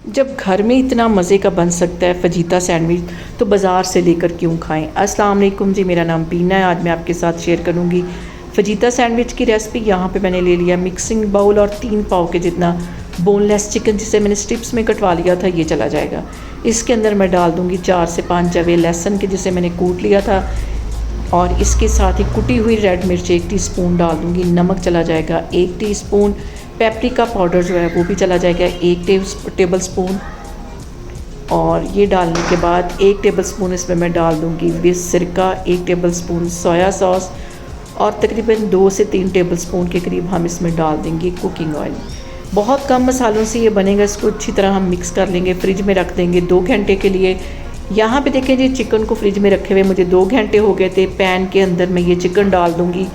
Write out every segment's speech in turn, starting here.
जब घर में इतना मज़े का बन सकता है फजीता सैंडविच तो बाज़ार से लेकर क्यों खाएं। अस्सलाम वालेकुम जी, मेरा नाम बीना है। आज मैं आपके साथ शेयर करूंगी फजीता सैंडविच की रेसिपी। यहाँ पे मैंने ले लिया मिक्सिंग बाउल और 3 पाव के जितना बोनलेस चिकन, जिसे मैंने स्ट्रिप्स में कटवा लिया था, ये चला जाएगा। इसके अंदर मैं डाल दूँगी 4 से 5 जवे लहसुन के, जिसे मैंने कूट लिया था, और इसके साथ ही कुटी हुई रेड मिर्च 1 टीस्पून डाल दूँगी। नमक चला जाएगा 1 टीस्पून। पेपरिका पाउडर जो है वो भी चला जाएगा 1 टेबल स्पून। और ये डालने के बाद 1 टेबल स्पून इसमें मैं डाल दूँगी विस सिरका, 1 टेबल स्पून सोया सॉस, और तकरीबन 2 से 3 टेबल स्पून के करीब हम इसमें डाल देंगे कुकिंग ऑयल। बहुत कम मसालों से ये बनेगा। इसको अच्छी तरह हम मिक्स कर लेंगे, फ्रिज में रख देंगे 2 घंटे के लिए। यहाँ पे देखें जी, चिकन को फ्रिज में रखे हुए मुझे 2 घंटे हो गए थे। पैन के अंदर मैं ये चिकन डाल दूँगी।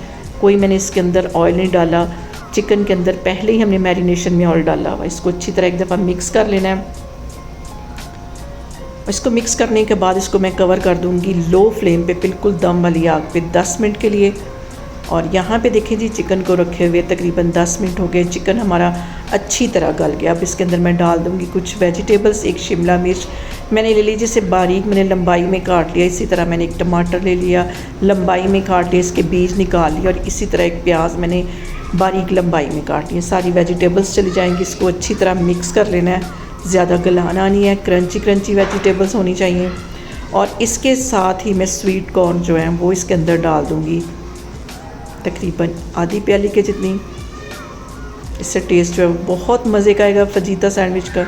कोई मैंने इसके अंदर ऑयल नहीं डाला, चिकन के अंदर पहले ही हमने मैरिनेशन में ऑयल डाला हुआ। इसको अच्छी तरह एक दफ़ा मिक्स कर लेना है। इसको मिक्स करने के बाद इसको मैं कवर कर दूँगी लो फ्लेम पे, बिल्कुल दम वाली आग पे 10 मिनट के लिए। और यहाँ पे देखें जी, चिकन को रखे हुए तकरीबन 10 मिनट हो गए। चिकन हमारा अच्छी तरह गल गया। अब इसके अंदर मैं डाल दूँगी कुछ वेजिटेबल्स। 1 शिमला मिर्च मैंने ले ली, जिसे बारीक मैंने लंबाई में काट लिया। इसी तरह मैंने 1 टमाटर ले लिया, लंबाई में काट लिया, इसके बीज निकाल लिए। और इसी तरह 1 प्याज मैंने बारीक लंबाई में काट लिया। सारी वेजिटेबल्स चली जाएंगी। इसको अच्छी तरह मिक्स कर लेना है, ज़्यादा गलाना नहीं है, क्रंची क्रंची वेजिटेबल्स होनी चाहिए। और इसके साथ ही मैं स्वीट कॉर्न जो है वो इसके अंदर डाल दूँगी, तकरीबन आधी प्याली के जितनी। इससे टेस्ट जो है बहुत मज़े का आएगा फजीता सैंडविच का।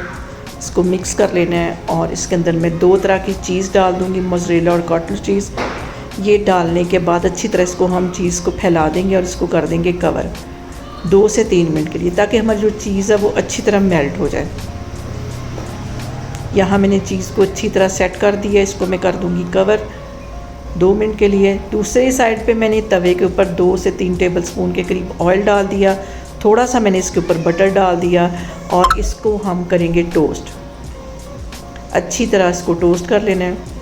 इसको मिक्स कर लेना है। और इसके अंदर मैं 2 तरह की चीज़ डाल दूँगी, मोज़रेला और कॉटलेज चीज़। ये डालने के बाद अच्छी तरह इसको हम चीज़ को फैला देंगे और इसको कर देंगे कवर 2 से 3 मिनट के लिए, ताकि हमारी जो चीज़ है वो अच्छी तरह मेल्ट हो जाए। यहाँ मैंने चीज़ को अच्छी तरह सेट कर दिया। इसको मैं कर दूँगी कवर 2 मिनट के लिए। दूसरी साइड पे मैंने तवे के ऊपर 2 से 3 टेबल स्पून के करीब ऑयल डाल दिया। थोड़ा सा मैंने इसके ऊपर बटर डाल दिया और इसको हम करेंगे टोस्ट। अच्छी तरह इसको टोस्ट कर लेना है।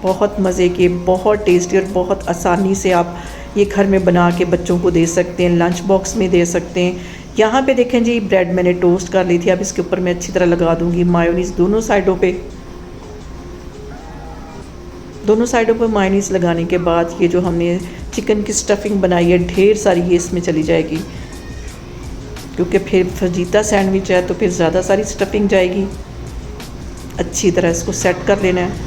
बहुत मज़े के, बहुत टेस्टी और बहुत आसानी से आप ये घर में बना के बच्चों को दे सकते हैं, लंच बॉक्स में दे सकते हैं। यहाँ पे देखें जी, ब्रेड मैंने टोस्ट कर ली थी। अब इसके ऊपर मैं अच्छी तरह लगा दूँगी मायोनीज़ दोनों साइडों पे। दोनों साइडों पर मायोनीज़ लगाने के बाद ये जो हमने चिकन की स्टफिंग बनाई है ढेर सारी, ये इसमें चली जाएगी, क्योंकि फिर फजीता सैंडविच है तो फिर ज़्यादा सारी स्टफिंग जाएगी। अच्छी तरह इसको सेट कर लेना है।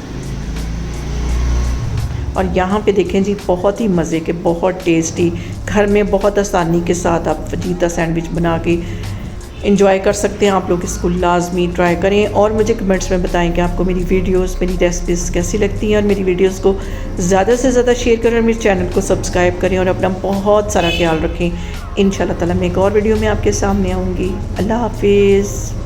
और यहाँ पे देखें जी, बहुत ही मज़े के, बहुत टेस्टी, घर में बहुत आसानी के साथ आप फजीता सैंडविच बना के इंजॉय कर सकते हैं। आप लोग इसको लाजमी ट्राई करें और मुझे कमेंट्स में बताएं कि आपको मेरी वीडियोस, मेरी रेसिपीज़ कैसी लगती हैं। और मेरी वीडियोस को ज़्यादा से ज़्यादा शेयर करें और मेरे चैनल को सब्सक्राइब करें और अपना बहुत सारा ख्याल रखें। इंशाल्लाह ताला मैं एक और वीडियो में आपके सामने आऊँगी। अल्लाह हाफिज़।